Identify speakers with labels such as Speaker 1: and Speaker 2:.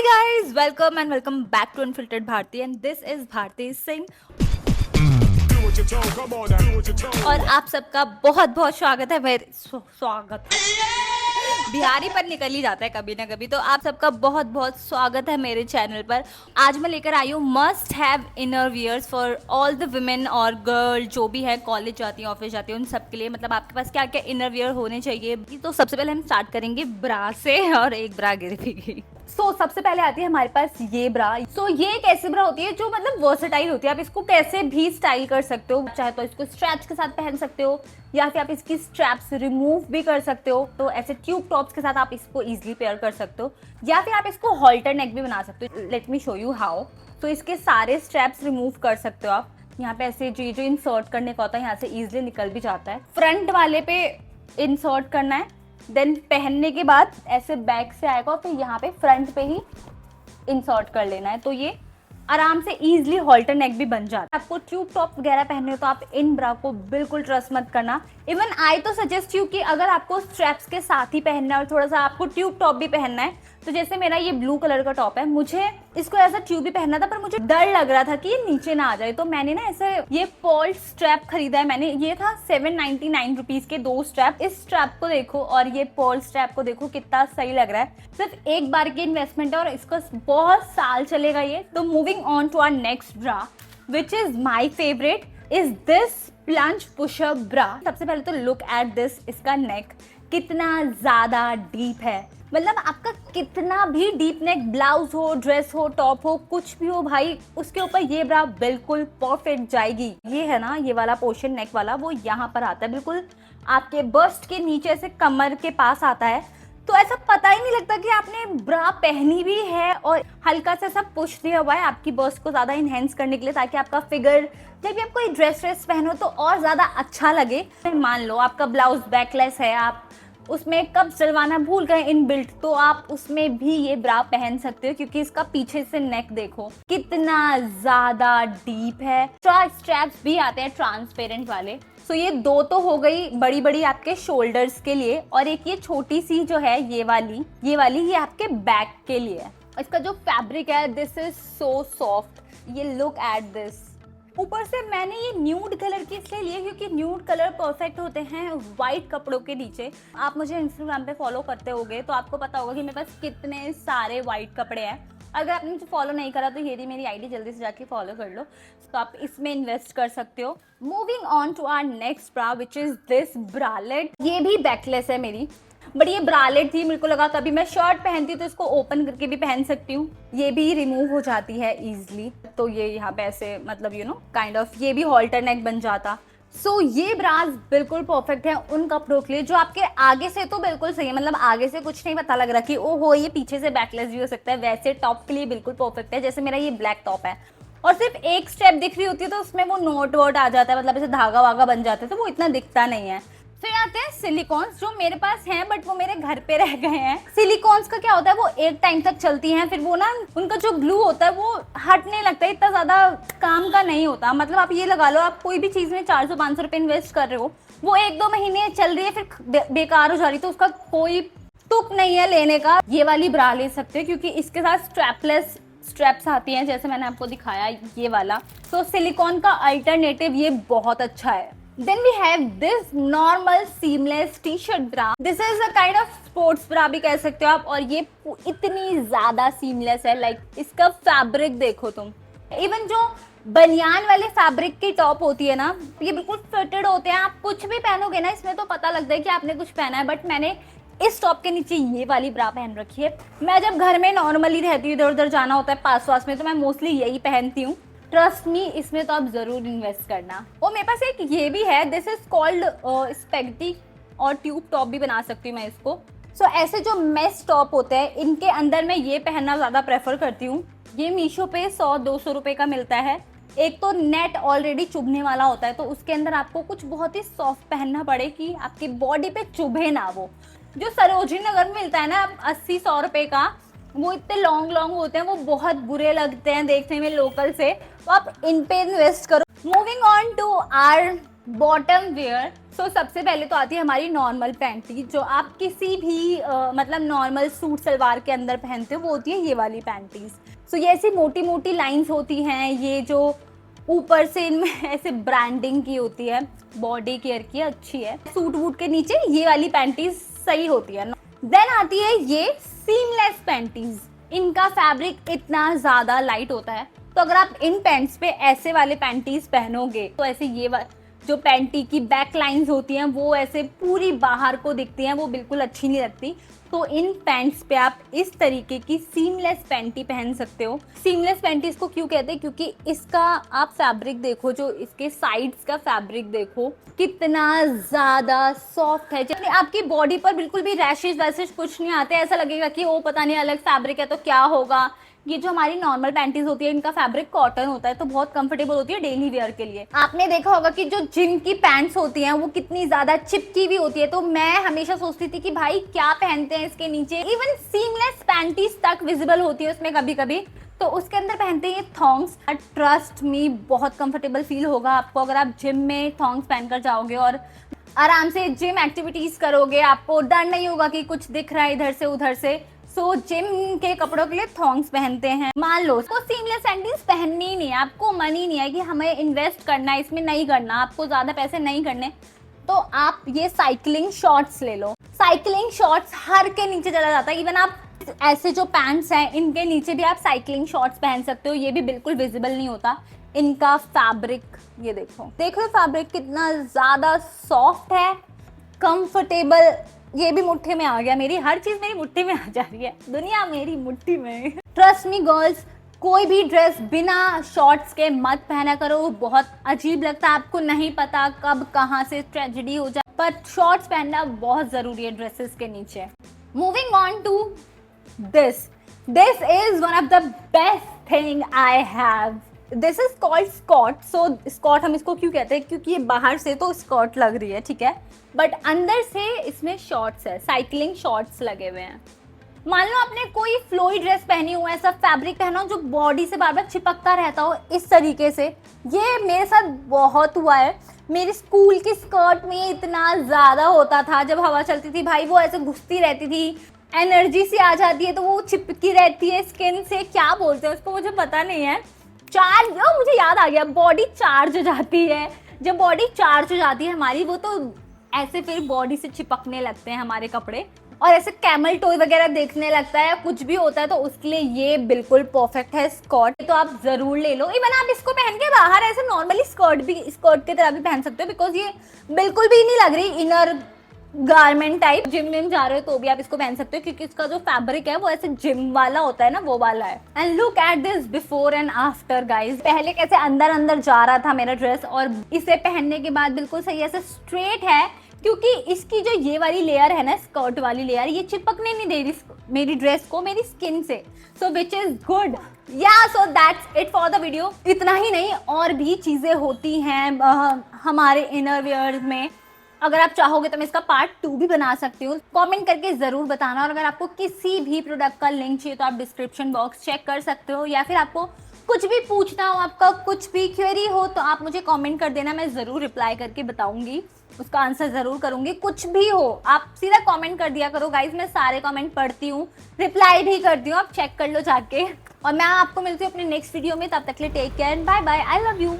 Speaker 1: guys, welcome back to Unfiltered Bharti and this is Bharti Singh और आप सबका बहुत बहुत स्वागत है मेरे स्वागत बिहारी पर निकल ही जाता है कभी ना कभी। तो आप सबका बहुत बहुत स्वागत है मेरे चैनल पर। आज मैं लेकर आई हूँ must have inner wears for all the women और गर्ल जो भी है, कॉलेज जाती है, ऑफिस जाती है, उन सब के लिए। मतलब आपके पास क्या क्या इनर वियर होने चाहिए। तो सबसे पहले हम स्टार्ट करेंगे ब्रा से और एक ब्रा गिर भी गई। सबसे पहले आती है हमारे पास ये ब्रा। ये एक ऐसी ब्रा होती है जो मतलब वर्सेटाइल होती है। आप इसको कैसे भी स्टाइल कर सकते हो, चाहे तो इसको स्ट्रैप्स के साथ पहन सकते हो या फिर आप इसकी स्ट्रैप्स रिमूव भी कर सकते हो। तो ऐसे ट्यूब टॉप्स के साथ आप इसको इजीली पेयर कर सकते हो या फिर आप इसको हॉल्टर नेक भी बना सकते हो। Let me show you how. तो इसके सारे स्ट्रैप्स रिमूव कर सकते हो आप। यहाँ पे ऐसे जो इंसर्ट करने का होता है यहाँ से इजिली निकल भी जाता है। फ्रंट वाले पे इंसर्ट करना है, देन पहनने के बाद ऐसे बैक से आएगा और फिर यहाँ पे फ्रंट पे ही इंसर्ट कर लेना है। तो ये आराम से इजीली हॉल्टर नेक भी बन जाता है। आपको ट्यूब टॉप वगैरह पहनने हो तो आप इन ब्रा को बिल्कुल ट्रस्ट मत करना। इवन आई तो सजेस्ट यू कि अगर आपको स्ट्रैप्स के साथ ही पहनना है और थोड़ा सा आपको ट्यूब टॉप भी पहनना है, तो जैसे मेरा ये ब्लू कलर का टॉप है, मुझे इसको ऐसा ट्यूब भी पहनना था पर मुझे डर लग रहा था कि ये नीचे ना आ जाए। तो मैंने ना ऐसे ये पर्ल स्ट्रैप खरीदा है मैंने। ये था 799 रुपीज के 2 स्ट्रैप। इस स्ट्रैप को देखो और ये पर्ल स्ट्रैप को देखो, कितना सही लग रहा है। सिर्फ एक बार की इन्वेस्टमेंट है और इसको बहुत साल चलेगा ये। तो moving on to our next bra which is my favourite is this plunge push up bra. सबसे पहले तो लुक एट दिस। इसका नेक कितना ज्यादा डीप है। मतलब आपका कितना भी डीप नेक ब्लाउज हो, ड्रेस हो, टॉप हो, कुछ भी हो भाई, उसके ऊपर ये ब्रा बिल्कुल परफेक्ट जाएगी। ये है ना, ये वाला पोर्शन नेक वाला, वो यहाँ पर आता है, बिल्कुल आपके बस्ट के नीचे से कमर के पास आता है। तो ऐसा पता ही नहीं लगता कि आपने ब्रा पहनी भी है। और हल्का सा सब पुश दिया हुआ है आपकी बस्ट को ज्यादा इनहेंस करने के लिए, ताकि आपका फिगर जब भी आप कोई ड्रेस पहनो तो और ज्यादा अच्छा लगे। मान लो आपका ब्लाउज बैकलेस है, आप उसमें कब सिलवाना भूल गए इन बिल्ट, तो आप उसमें भी ये ब्रा पहन सकते हो क्योंकि इसका पीछे से नेक देखो कितना ज्यादा डीप है। स्ट्रैप्स भी आते हैं ट्रांसपेरेंट वाले। ये 2 तो हो गई बड़ी बड़ी आपके शोल्डर्स के लिए, और एक ये छोटी सी जो है ये वाली ये आपके बैक के लिए है। इसका जो फैब्रिक है दिस इज सो सॉफ्ट। ये लुक एट दिस। ऊपर से मैंने ये न्यूड कलर की इसलिए लिए क्योंकि न्यूड कलर परफेक्ट होते हैं व्हाइट कपड़ों के नीचे। आप मुझे इंस्टाग्राम पे फॉलो करते होगे तो आपको पता होगा कि मेरे पास कितने सारे व्हाइट कपड़े हैं। अगर आपने मुझे फॉलो नहीं करा तो ये मेरी आईडी जल्दी से जाके फॉलो कर लो, तो आप इसमें इन्वेस्ट कर सकते हो। Moving on to our next bra which is this bralette. ये भी बैकलेस है मेरी, बट ये ब्रालेट थी। मेरे को लगा कभी मैं शर्ट पहनती हूँ तो इसको ओपन करके भी पहन सकती हूँ। ये भी रिमूव हो जाती है इजिली। तो ये यहाँ पे ऐसे मतलब यू नो काइंड ऑफ ये भी हॉल्टर नेक बन जाता। ये ब्रास बिल्कुल परफेक्ट है उन कपड़ों के लिए जो आपके आगे से तो बिल्कुल सही है, मतलब आगे से कुछ नहीं पता लग रहा कि ओहो ये पीछे से बैकलेस भी हो सकता है। वैसे टॉप के लिए बिल्कुल परफेक्ट है। जैसे मेरा ये ब्लैक टॉप है और सिर्फ एक स्टेप दिख रही होती है तो उसमें वो नोट वोट आ जाता है, मतलब ऐसे धागा वागा बन जाता है, तो वो इतना दिखता नहीं है। फिर आते हैं सिलिकॉन्स जो मेरे पास हैं बट वो मेरे घर पे रह गए हैं। सिलिकॉन्स का क्या होता है, वो एक टाइम तक चलती हैं, फिर वो ना उनका जो ग्लू होता है वो हटने लगता है, इतना ज्यादा काम का नहीं होता। मतलब आप ये लगा लो, आप कोई भी चीज में 400-500 रुपए इन्वेस्ट कर रहे हो, वो 1-2 महीने चल रही है फिर बेकार हो जा रही, तो उसका कोई तुक नहीं है लेने का। ये वाली ब्रा ले सकते हो क्योंकि इसके साथ स्ट्रैपलेस स्ट्रैप्स आती हैं जैसे मैंने आपको दिखाया ये वाला। सिलिकॉन का अल्टरनेटिव ये बहुत अच्छा है। Then we have this normal seamless t-shirt bra. This is a kind of sports bra भी कह सकते हो आप, और ये इतनी ज्यादा seamless है। लाइक इसका फैब्रिक देखो तुम। इवन जो बनियान वाले फैब्रिक की टॉप होती है ना, ये बिल्कुल फिटेड होते हैं। आप कुछ भी पहनोगे ना इसमें तो पता लगता है कि आपने कुछ पहना है। बट मैंने इस टॉप के नीचे ये वाली ब्रा पहन रखी है। मैं जब घर में नॉर्मली रहती हूँ, इधर उधर जाना होता है पास वास में, तो मैं मोस्टली यही पहनती हूँ। ट्रस्ट मी, इसमें तो आप जरूर इन्वेस्ट करना। और मेरे पास एक ये भी है, दिस इज कॉल्ड स्पेगेटी, और ट्यूब टॉप भी बना सकती हूँ मैं इसको। ऐसे जो मेस टॉप होते हैं इनके अंदर मैं ये पहनना ज्यादा प्रेफर करती हूँ। ये मीशो पे 100-200 रुपए का मिलता है। एक तो नेट ऑलरेडी चुभने वाला होता है, तो उसके अंदर आपको कुछ बहुत ही सॉफ्ट पहनना पड़े कि आपकी बॉडी पे चुभे ना। वो जो सरोजिनी नगर में मिलता है ना 80-100 रुपए का, वो इतने लॉन्ग होते हैं, वो बहुत बुरे लगते हैं देखने में लोकल से, तो आप इन पे इन्वेस्ट करो। Moving on to our bottom wear. So सबसे पहले तो आती है हमारी नॉर्मल पैंटी, जो आप किसी भी मतलब नॉर्मल सूट सलवार के अंदर पहनते हो, वो होती है ये वाली पैंटीज। सो ये ऐसी मोटी मोटी लाइंस होती हैं, ये जो ऊपर से इनमें ऐसे ब्रांडिंग की होती है, बॉडी केयर की अच्छी है। सूट वूट के नीचे ये वाली पैंटीज सही होती है। देन आती है ये सीमलेस पैंटीज। इनका फैब्रिक इतना ज्यादा लाइट होता है, तो अगर आप इन पैंट्स पे ऐसे वाले पैंटीज पहनोगे तो ऐसे जो पैंटी की बैक लाइंस होती हैं वो ऐसे पूरी बाहर को दिखती हैं, वो बिल्कुल अच्छी नहीं लगती। तो इन पैंट्स पे आप इस तरीके की सीमलेस पैंटी पहन सकते हो। सीमलेस पैंटी इसको क्यों कहते हैं, क्योंकि इसका आप फैब्रिक देखो, जो इसके साइड्स का फैब्रिक देखो कितना ज्यादा सॉफ्ट है। जब आपकी बॉडी पर बिल्कुल भी रैशेज वैशेज कुछ नहीं आते, ऐसा लगेगा कि ओ पता नहीं अलग फैब्रिक है तो क्या होगा। ये जो हमारी नॉर्मल पैंटीज होती है इनका फैब्रिक कॉटन होता है, तो बहुत कंफर्टेबल होती है डेली वेयर के लिए। आपने देखा होगा कि जो जिम की पैंट्स होती हैं वो कितनी ज्यादा चिपकी हुई होती है, तो मैं हमेशा सोचती थी कि भाई क्या पहनते हैं इसके नीचे। इवन सीमलेस पैंटीज तक विजिबल होती है उसमें कभी कभी, तो उसके अंदर पहनते हैं थॉन्ग्स। ट्रस्ट मी, बहुत कंफर्टेबल फील होगा आपको अगर आप जिम में थॉन्ग्स पहनकर जाओगे और आराम से जिम एक्टिविटीज करोगे। आपको डर नहीं होगा कि कुछ दिख रहा है इधर से उधर से। सो जिम के कपड़ों के लिए थॉन्ग्स पहनते हैं। मान लो उसको सीमलेस सैंडल्स पहननी ही नहीं है, आपको मन ही नहीं है कि हमें इन्वेस्ट करना है, इसमें नहीं करना, आपको ज्यादा पैसे नहीं करने, तो आप ये साइकिलिंग शॉर्ट्स ले लो। साइकिलिंग शॉर्ट्स हर के नीचे चला जाता है। इवन आप ऐसे जो पैंट्स हैं इनके नीचे भी आप साइकिलिंग शॉर्ट्स पहन सकते हो, ये भी बिल्कुल विजिबल नहीं होता। इनका फैब्रिक ये देखो फैब्रिक कितना ज्यादा सॉफ्ट है, कंफर्टेबल। ये भी मुट्ठी में आ गया, मेरी हर चीज मेरी मुट्ठी में आ जा रही है, दुनिया मेरी मुट्ठी में। ट्रस्ट मी गर्ल्स, कोई भी ड्रेस बिना शॉर्ट्स के मत पहना करो, वो बहुत अजीब लगता है। आपको नहीं पता कब कहाँ से ट्रेजेडी हो जाए, पर शॉर्ट्स पहनना बहुत जरूरी है ड्रेसेस के नीचे। Moving on to this is one of the best thing I have. This is called skort. So skort हम इसको क्यों कहते हैं, क्योंकि ये बाहर से तो स्कॉट लग रही है, ठीक है, बट अंदर से इसमें शॉर्ट्स है, साइकिलिंग शॉर्ट्स लगे हुए हैं। मान लो आपने कोई फ्लोई ड्रेस पहनी हुआ है, ऐसा फैब्रिक पहना हो जो बॉडी से बार बार चिपकता रहता हो इस तरीके से। ये मेरे साथ बहुत हुआ है। मेरे स्कूल की स्कर्ट में इतना ज्यादा होता था, जब हवा चलती थी भाई वो ऐसे घुसती रहती थी, एनर्जी सी आ जाती है, तो वो चिपकी रहती है स्किन से। क्या बोलते हैं उसको, मुझे पता नहीं है। चार्ज, मुझे याद आ गया, बॉडी चार्ज हो जाती है। जब बॉडी चार्ज हो जाती है हमारी, वो तो ऐसे फिर बॉडी से चिपकने लगते हैं हमारे कपड़े, और ऐसे कैमल टॉय वगैरह देखने लगता है, कुछ भी होता है, तो उसके लिए ये बिल्कुल परफेक्ट है स्कर्ट। तो आप जरूर ले लो। इवन आप इसको पहन के बाहर ऐसे नॉर्मली स्कर्ट की तरह भी पहन सकते हो, बिकॉज ये बिल्कुल भी नहीं लग रही इनर गारमेंट टाइप। जिम में जा रहे हो तो भी आप इसको पहन सकते हो, क्योंकि इसका जो फैब्रिक है वो ऐसे जिम वाला होता है ना, वो वाला है। And look at this before and after guys. पहले कैसे अंदर अंदर जा रहा था मेरा ड्रेस, और इसे पहनने के बाद बिल्कुल सही ऐसे स्ट्रेट है, क्योंकि इसकी जो ये वाली लेयर है ना, स्कर्ट वाली लेयर, ये चिपकने नहीं दे रही मेरी ड्रेस को मेरी स्किन से। सो विच इज गुड। या so that's it for the video. इतना ही नहीं, और भी चीजें होती हैं हमारे इनर वेयर में। अगर आप चाहोगे तो मैं इसका पार्ट 2 भी बना सकती हूँ, कमेंट करके जरूर बताना। और अगर आपको किसी भी प्रोडक्ट का लिंक चाहिए तो आप डिस्क्रिप्शन बॉक्स चेक कर सकते हो, या फिर आपको कुछ भी पूछना हो, आपका कुछ भी क्वेरी हो, तो आप मुझे कमेंट कर देना, मैं जरूर रिप्लाई करके बताऊंगी, उसका आंसर जरूर करूंगी। कुछ भी हो आप सीधा कमेंट कर दिया करो गाइज, मैं सारे कमेंट पढ़ती हूँ, रिप्लाई भी करती हूँ, आप चेक कर लो जाके। और मैं आपको मिलती हूँ अपने नेक्स्ट वीडियो में, तब तक के लिए take care, bye bye, I love you.